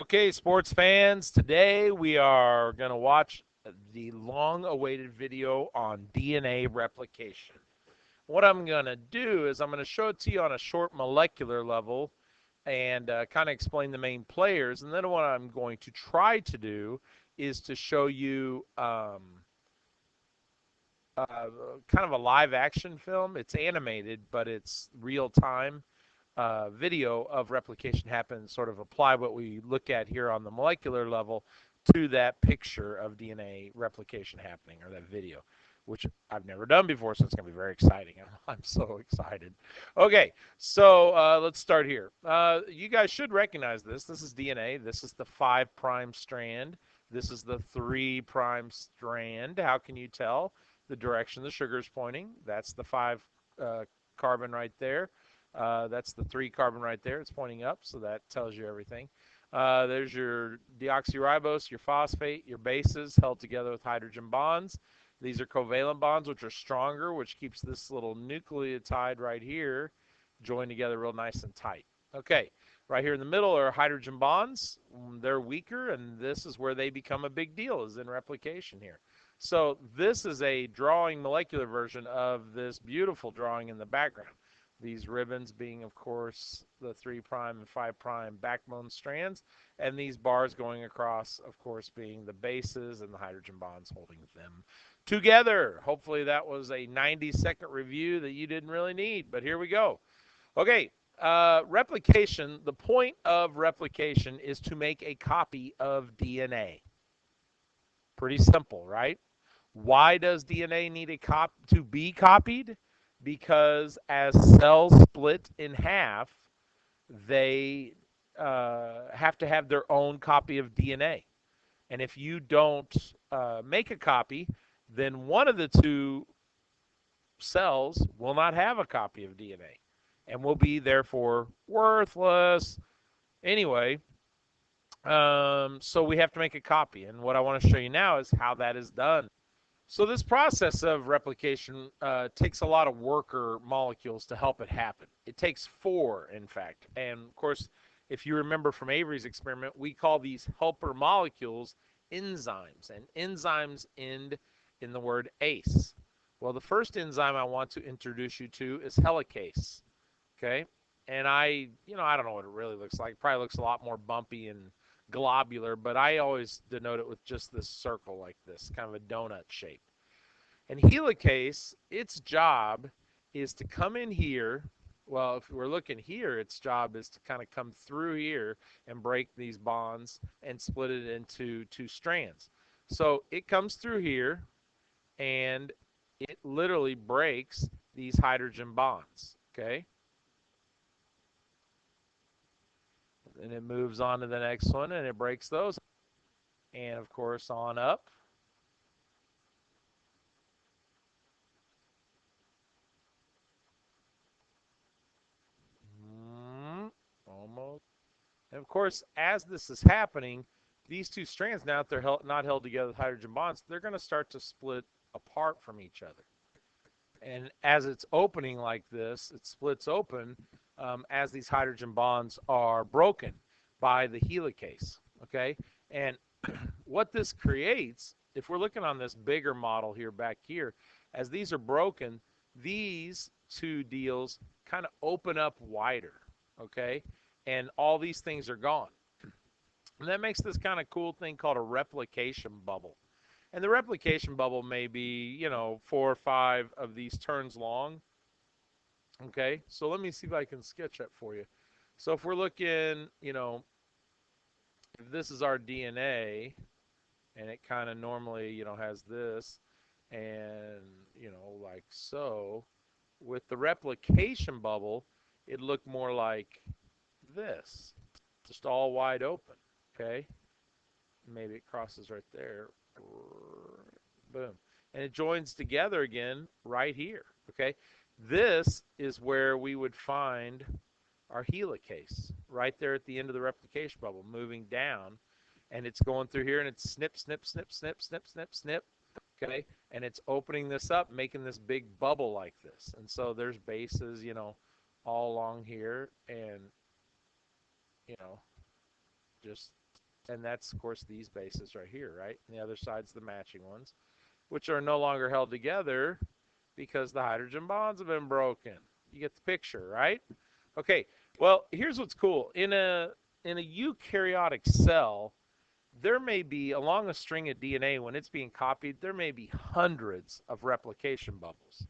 Okay, sports fans, today we are going to watch the long-awaited video on DNA replication. What I'm going to do is I'm going to show it to you on a short molecular level and kind of explain the main players. And then what I'm going to try to do is to show you kind of a live action film. It's animated, but it's real time video of replication happen, sort of apply what we look at here on the molecular level to that picture of DNA replication happening, or that video, which I've never done before, so it's going to be very exciting. I'm so excited. Okay, so let's start here. You guys should recognize this. This is DNA. This is the 5' strand. This is the 3' strand. How can you tell? The direction the sugar is pointing. That's the 5 carbon right there. That's the 3 carbon right there. It's pointing up, so that tells you everything. There's your deoxyribose, your phosphate, your bases held together with hydrogen bonds. These are covalent bonds, which are stronger, which keeps this little nucleotide right here joined together real nice and tight. Okay, right here in the middle are hydrogen bonds. They're weaker, and this is where they become a big deal, is in replication here. So this is a drawing molecular version of this beautiful drawing in the background. These ribbons being, of course, the 3' and 5' backbone strands, and these bars going across, of course, being the bases and the hydrogen bonds holding them together. Hopefully that was a 90-second review that you didn't really need, but here we go. Okay, replication, the point of replication is to make a copy of DNA. Pretty simple, right? Why does DNA need to be copied? Because as cells split in half, they have to have their own copy of DNA. And if you don't make a copy, then one of the two cells will not have a copy of DNA and will be therefore worthless. Anyway, so we have to make a copy. And what I want to show you now is how that is done. So this process of replication takes a lot of worker molecules to help it happen. It takes 4, in fact. And of course, if you remember from Avery's experiment, we call these helper molecules enzymes. And enzymes end in the word ase. Well, the first enzyme I want to introduce you to is helicase. Okay? And I don't know what it really looks like. It probably looks a lot more bumpy and globular, but I always denote it with just this circle like this, kind of a donut shape. And helicase, its job is to come in here. Well, if we're looking here, its job is to kind of come through here and break these bonds and split it into 2 strands. So it comes through here and it literally breaks these hydrogen bonds, okay? And it moves on to the next one and it breaks those. And of course on up. Almost. And of course, as this is happening, these 2 strands, now that they're not held together with hydrogen bonds, they're going to start to split apart from each other. And as it's opening like this, it splits open as these hydrogen bonds are broken by the helicase, okay? And what this creates, if we're looking on this bigger model here back here, as these are broken, these 2 deals kind of open up wider, okay? And all these things are gone. And that makes this kind of cool thing called a replication bubble. And the replication bubble may be, 4 or 5 of these turns long. Okay, so let me see if I can sketch that for you. So if we're looking, if this is our DNA, and it kind of normally, has this, and, like so, with the replication bubble, it looked more like this, just all wide open, okay? Maybe it crosses right there. Boom. And it joins together again right here, okay? This is where we would find our helicase, right there at the end of the replication bubble, moving down. And it's going through here, and it's snip, snip, snip, snip, snip, snip, snip, okay? And it's opening this up, making this big bubble like this. And so there's bases, all along here, and, just and that's, of course, these bases right here, right? And the other side's the matching ones, which are no longer held together because the hydrogen bonds have been broken. You get the picture, right? Okay, well, here's what's cool. In a eukaryotic cell, there may be, along a string of DNA, when it's being copied, there may be hundreds of replication bubbles,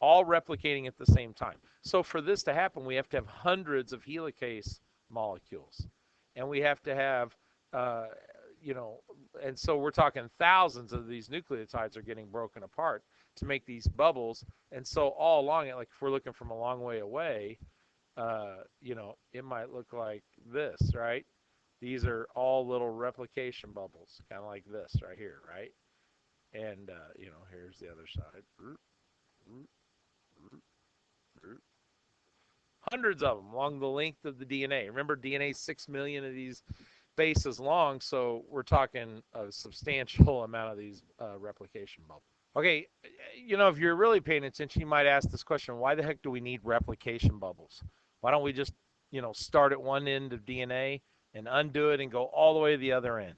all replicating at the same time. So for this to happen, we have to have hundreds of helicase molecules, and we have to have, uh, you know, and so we're talking thousands of these nucleotides are getting broken apart to make these bubbles. And so all along it, like if we're looking from a long way away, you know, it might look like this, right? These are all little replication bubbles, kind of like this right here, right? And, you know, here's the other side. Hundreds of them along the length of the DNA. Remember, DNA is 6 million of these bases long, so we're talking a substantial amount of these replication bubbles. Okay, you know, if you're really paying attention, you might ask this question: why the heck do we need replication bubbles? Why don't we just, you know, start at one end of DNA and undo it and go all the way to the other end?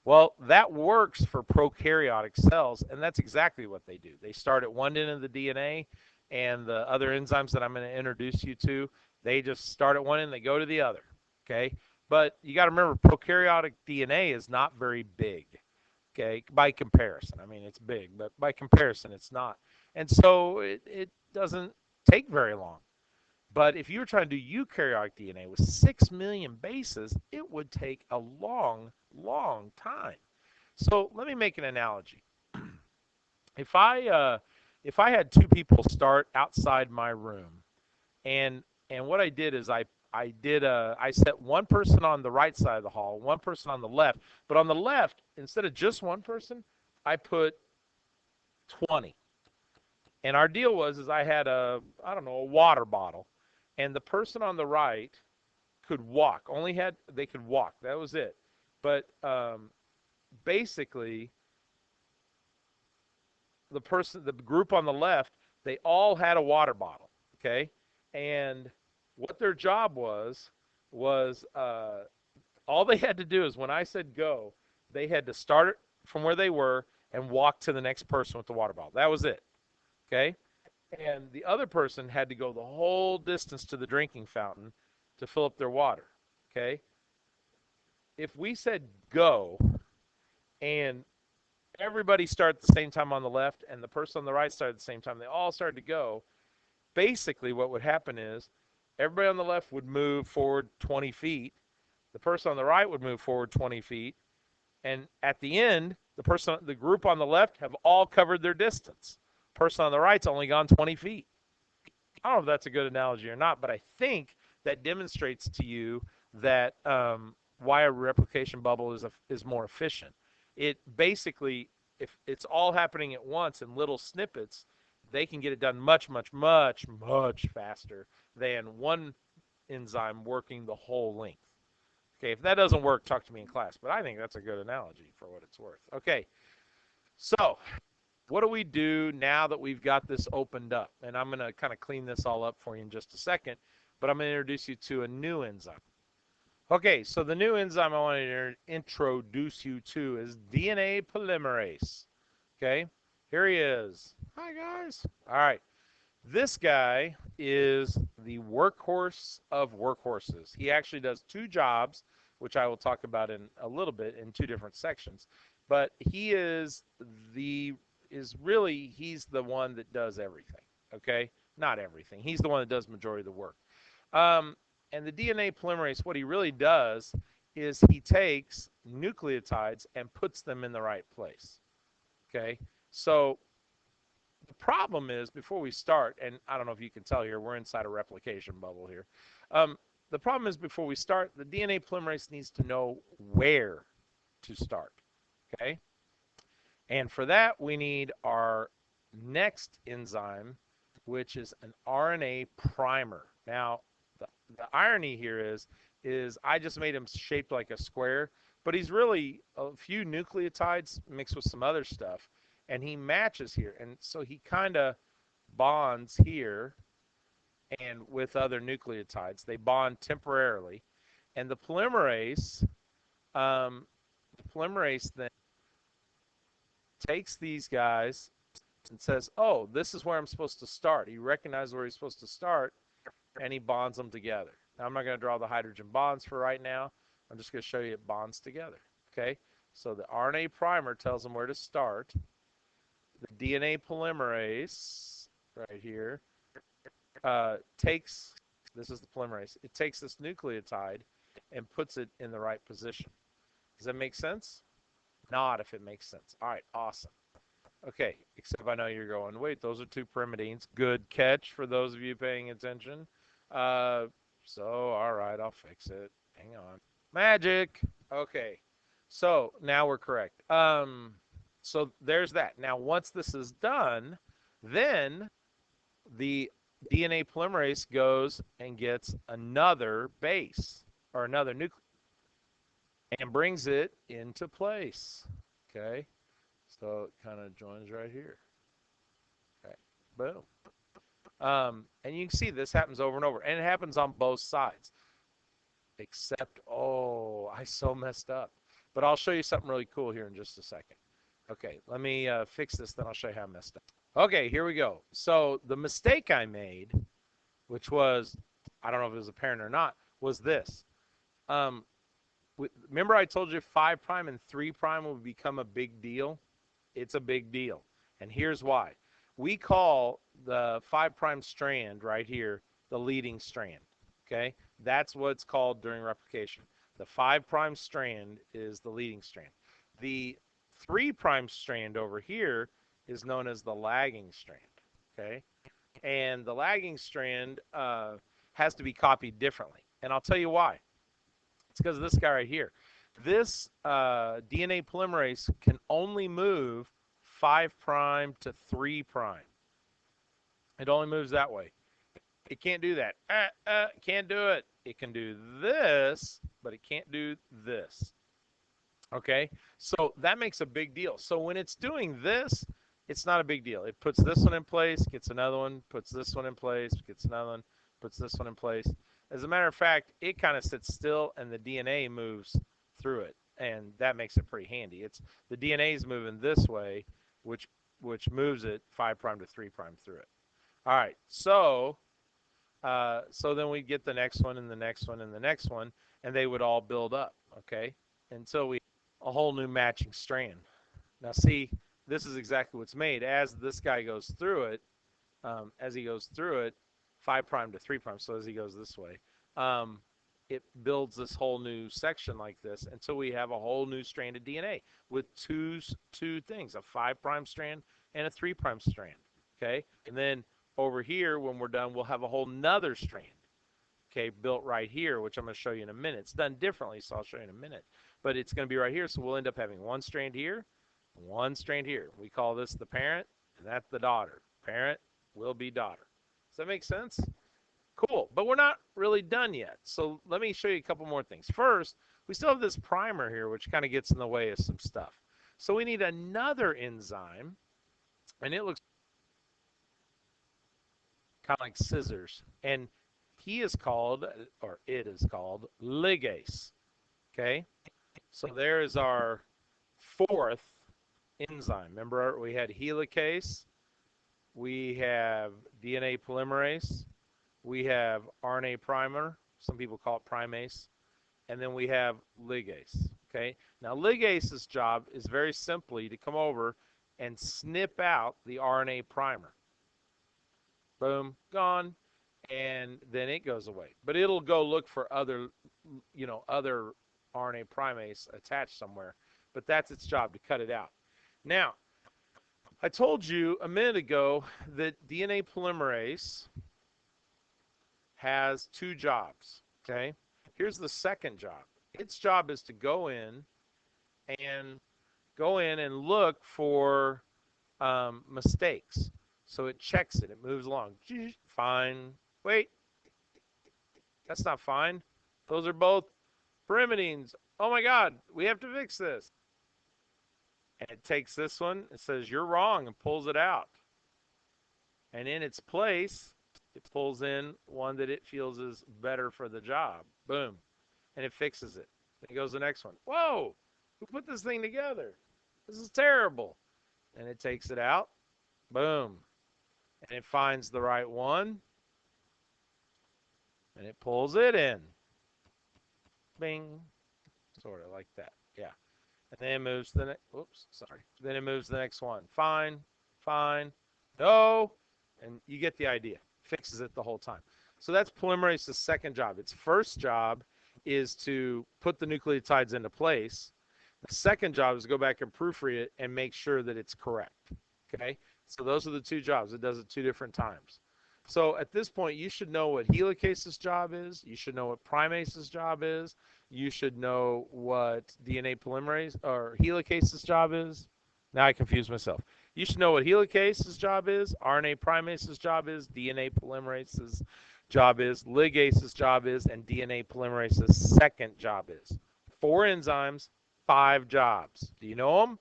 Well, that works for prokaryotic cells, and that's exactly what they do. They start at one end of the DNA, and the other enzymes that I'm going to introduce you to, they just start at one end, they go to the other, okay? But you got to remember, prokaryotic DNA is not very big, okay, by comparison. I mean, it's big, but by comparison, it's not. And so it doesn't take very long. But if you were trying to do eukaryotic DNA with 6 million bases, it would take a long, long time. So let me make an analogy. If I had two people start outside my room, and what I did is I set one person on the right side of the hall, one person on the left, but on the left, instead of just one person, I put 20. And our deal was is I had I don't know, a water bottle, and the person on the right could walk. They could walk. That was it. But basically, the group on the left, they all had a water bottle. Okay, and what their job was all they had to do is when I said go, they had to start from where they were and walk to the next person with the water bottle. That was it. Okay, and the other person had to go the whole distance to the drinking fountain to fill up their water. Okay, if we said go and everybody started at the same time on the left and the person on the right started at the same time, they all started to go, basically what would happen is everybody on the left would move forward 20 feet, the person on the right would move forward 20 feet, and at the end, the group on the left have all covered their distance. Person on the right's only gone 20 feet. I don't know if that's a good analogy or not, but I think that demonstrates to you that why a replication bubble is more efficient. It basically, if it's all happening at once in little snippets, they can get it done much, much, much, much faster than one enzyme working the whole length. Okay, if that doesn't work, talk to me in class, but I think that's a good analogy for what it's worth. Okay, so what do we do now that we've got this opened up? And I'm going to kind of clean this all up for you in just a second, but I'm going to introduce you to a new enzyme. Okay, so the new enzyme I want to introduce you to is DNA polymerase. Okay, here he is. Hi, guys. All right, this guy is the workhorse of workhorses. He actually does two jobs, which I will talk about in a little bit in two different sections. But he is he's the one that does everything. Okay, not everything. He's the one that does majority of the work. And the DNA polymerase, what he really does is he takes nucleotides and puts them in the right place. Okay, so the problem is, before we start, and I don't know if you can tell here, we're inside a replication bubble here. The problem is, before we start, the DNA polymerase needs to know where to start. Okay, and for that, we need our next enzyme, which is an RNA primer. Now, the irony here is I just made him shaped like a square, but he's really a few nucleotides mixed with some other stuff, and he matches here. And so he kind of bonds here and with other nucleotides. They bond temporarily. And the polymerase Polymerase then takes these guys and says, oh, this is where I'm supposed to start. He recognizes where he's supposed to start, and he bonds them together. Now, I'm not going to draw the hydrogen bonds for right now. I'm just going to show you it bonds together. Okay? So the RNA primer tells them where to start. The DNA polymerase, right here, takes, this is the polymerase, it takes this nucleotide and puts it in the right position. Does that make sense? Not if it makes sense. All right, awesome. Okay, except I know you're going, wait, those are two pyrimidines. Good catch for those of you paying attention. All right, I'll fix it. Hang on. Magic. Okay, so now we're correct. So there's that. Now, once this is done, then the DNA polymerase goes and gets another base or another nucleus and brings it into place. Okay, so it kind of joins right here. Okay, boom. And you can see this happens over and over, and it happens on both sides. Except, oh, I so messed up. But I'll show you something really cool here in just a second. Okay, let me fix this, then I'll show you how I messed up. Okay, here we go. So the mistake I made, which was, I don't know if it was apparent or not, was this. Remember I told you 5' and 3' will become a big deal? It's a big deal. And here's why. We call the 5' strand right here the leading strand. Okay? That's what it's called during replication. The 5' strand is the leading strand. The 3' strand over here is known as the lagging strand. Okay? And the lagging strand has to be copied differently. And I'll tell you why. It's because of this guy right here. This DNA polymerase can only move 5' to 3'. It only moves that way. It can't do that. Can't do it. It can do this, but it can't do this. Okay? So that makes a big deal. So when it's doing this, it's not a big deal. It puts this one in place, gets another one, puts this one in place, gets another one, puts this one in place. As a matter of fact, it kind of sits still and the DNA moves through it. And that makes it pretty handy. It's the DNA is moving this way, which moves it 5' to 3' through it. All right, so then we get the next one and the next one and the next one, and they would all build up, okay, until we a whole new matching strand. Now see, this is exactly what's made. As this guy goes through it, as he goes through it, 5' to 3', so as he goes this way, it builds this whole new section like this until we have a whole new strand of DNA with two things, a 5' strand and a 3' strand, okay? And then over here, when we're done, we'll have a whole nother strand, okay, built right here, which I'm going to show you in a minute. It's done differently, so I'll show you in a minute. But it's going to be right here, so we'll end up having one strand here, one strand here. We call this the parent, and that's the daughter. Parent will be daughter. Does that make sense? Cool, but we're not really done yet. So let me show you a couple more things. First, we still have this primer here, which kind of gets in the way of some stuff. So we need another enzyme, and it looks kind of like scissors. And he is called, or it is called, ligase. Okay? So there is our fourth enzyme. Remember, we had helicase, we have DNA polymerase, we have RNA primer, some people call it primase, and then we have ligase. Okay? Now, ligase's job is very simply to come over and snip out the RNA primer. Boom, gone, and then it goes away. But it'll go look for other RNA primase attached somewhere. But that's its job, to cut it out. Now, I told you a minute ago that DNA polymerase has two jobs, okay? Here's the second job. Its job is to go in and look for mistakes. So it checks it. It moves along. Fine. Wait. That's not fine. Those are both pyrimidines. Oh my God, we have to fix this. And it takes this one. It says, you're wrong, and pulls it out. And in its place, it pulls in one that it feels is better for the job. Boom. And it fixes it. Then goes the next one. Whoa, who put this thing together? This is terrible. And it takes it out. Boom. And it finds the right one. And it pulls it in. Bing. Sort of like that. Yeah. And then it moves to the next. Oops, sorry. Then it moves to the next one. Fine. Fine. No. And you get the idea. Fixes it the whole time. So that's polymerase's second job. Its first job is to put the nucleotides into place. The second job is to go back and proofread it and make sure that it's correct. Okay? So those are the two jobs. It does it 2 different times. So at this point, you should know what helicase's job is. You should know what primase's job is. You should know what DNA polymerase or helicase's job is. Now I confuse myself. You should know what helicase's job is, RNA primase's job is, DNA polymerase's job is, ligase's job is, and DNA polymerase's second job is. 4 enzymes, 5 jobs. Do you know them?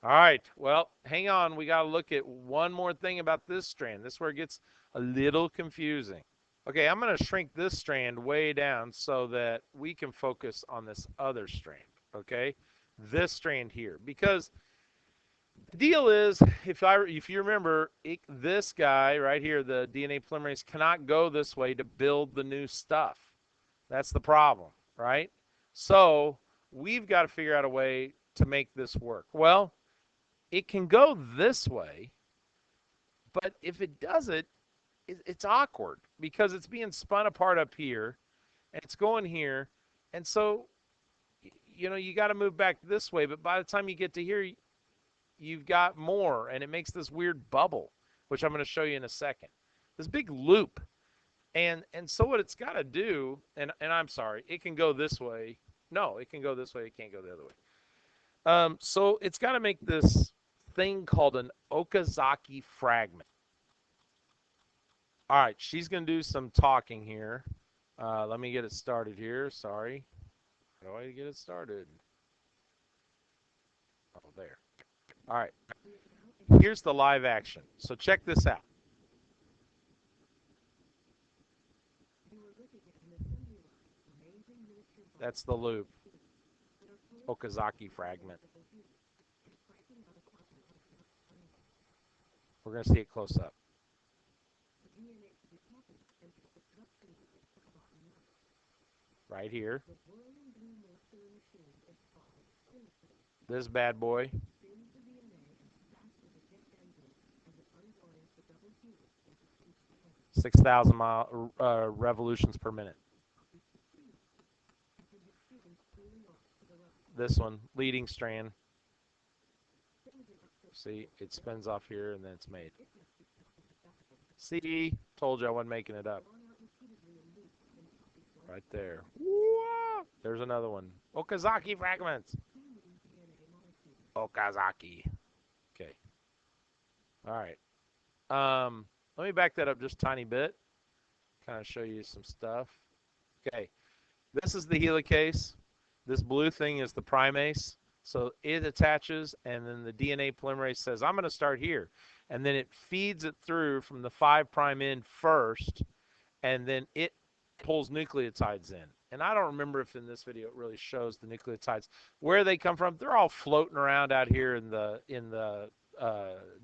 All right. Well, hang on. We got to look at one more thing about this strand. This is where it gets a little confusing. Okay, I'm going to shrink this strand way down so that we can focus on this other strand, okay? This strand here. Because the deal is, if you remember, this guy right here, the DNA polymerase, cannot go this way to build the new stuff. That's the problem, right? So we've got to figure out a way to make this work. Well, it can go this way, but if it does it, it's awkward because it's being spun apart up here and it's going here. And so, you know, you got to move back this way. But by the time you get to here, you've got more, and it makes this weird bubble, which I'm going to show you in a second. This big loop. And so what it's got to do, and I'm sorry, it can go this way. No, it can go this way. It can't go the other way. So it's got to make this thing called an Okazaki fragment. All right, she's going to do some talking here. Let me get it started here. Sorry. How do I get it started? Oh, there. All right. Here's the live action. So check this out. That's the loop. Okazaki fragment. We're going to see it close up. Right here. This bad boy. 6,000 revolutions per minute. This one, leading strand. See, it spins off here and then it's made. See, told you I wasn't making it up. Right there. Whoa! There's another one. Okazaki fragments. Okazaki. Okay. All right. Let me back that up just a tiny bit. Kind of show you some stuff. Okay. This is the helicase. This blue thing is the primase. So it attaches, and then the DNA polymerase says, I'm going to start here. And then it feeds it through from the 5' end first, and then it pulls nucleotides in. And I don't remember if in this video it really shows the nucleotides. Where they come from, they're all floating around out here in the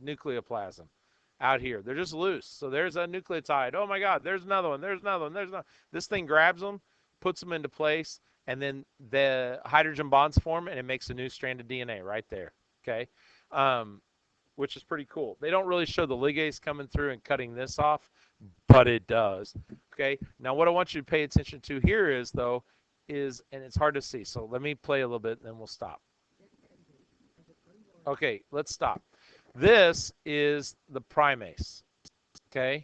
nucleoplasm. Out here. They're just loose. So there's a nucleotide. Oh my God, there's another one. There's another one. There's another. This thing grabs them, puts them into place, and then the hydrogen bonds form, and it makes a new strand of DNA right there. Okay, which is pretty cool. They don't really show the ligase coming through and cutting this off, but it does. Okay, now what I want you to pay attention to here is, though, and it's hard to see, so let me play a little bit, and then we'll stop. Okay, let's stop. This is the primase, okay?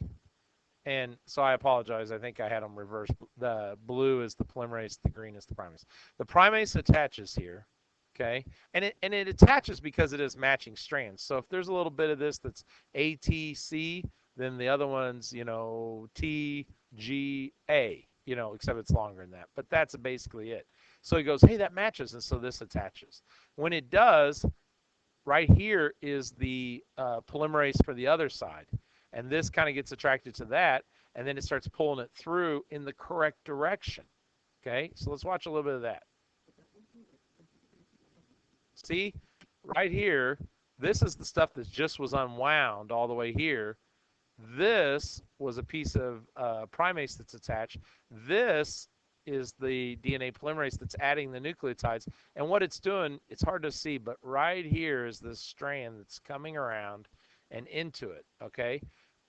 And so I apologize. I think I had them reversed. The blue is the polymerase, the green is the primase. The primase attaches here, okay? And it attaches because it is matching strands. So if there's a little bit of this that's ATC, then the other one's, you know, TGA, you know, except it's longer than that. But that's basically it. So he goes, hey, that matches, and so this attaches. When it does, right here is the polymerase for the other side. And this kind of gets attracted to that, and then it starts pulling it through in the correct direction. Okay, so let's watch a little bit of that. See, right here, this is the stuff that just was unwound all the way here. This was a piece of primase that's attached. This is the DNA polymerase that's adding the nucleotides. And what it's doing, it's hard to see, but right here is this strand that's coming around and into it, okay?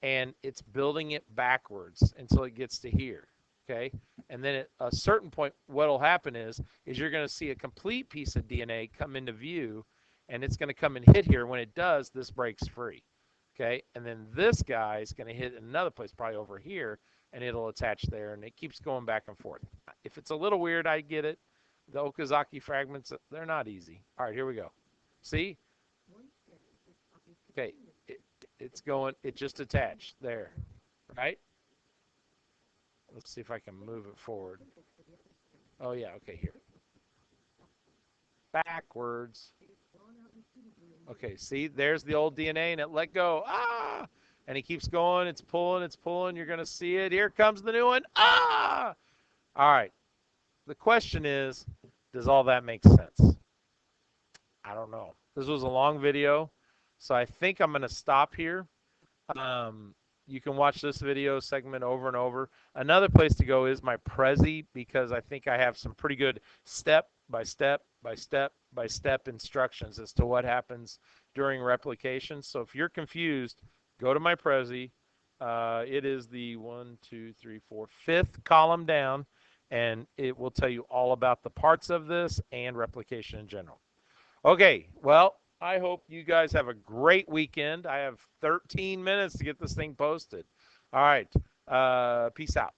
And it's building it backwards until it gets to here, okay? And then at a certain point, what will happen is you're going to see a complete piece of DNA come into view, and it's going to come and hit here. When it does, this breaks free. Okay, and then this guy is going to hit another place, probably over here, and it'll attach there, and it keeps going back and forth. If it's a little weird, I get it. The Okazaki fragments, they're not easy. All right, here we go. See? Okay, it's going, it just attached there, right? Let's see if I can move it forward. Oh, yeah, okay, here. Backwards. Okay, see, there's the old DNA, and it let go. Ah! And he keeps going. It's pulling. It's pulling. You're going to see it. Here comes the new one. Ah! All right. The question is, does all that make sense? I don't know. This was a long video, so I think I'm going to stop here. You can watch this video segment over and over. Another place to go is my Prezi, because I think I have some pretty good step by step by step by step instructions as to what happens during replication. So if you're confused, go to my Prezi. It is the 5th column down, and it will tell you all about the parts of this and replication in general. Okay, well, I hope you guys have a great weekend. I have 13 minutes to get this thing posted. All right, peace out.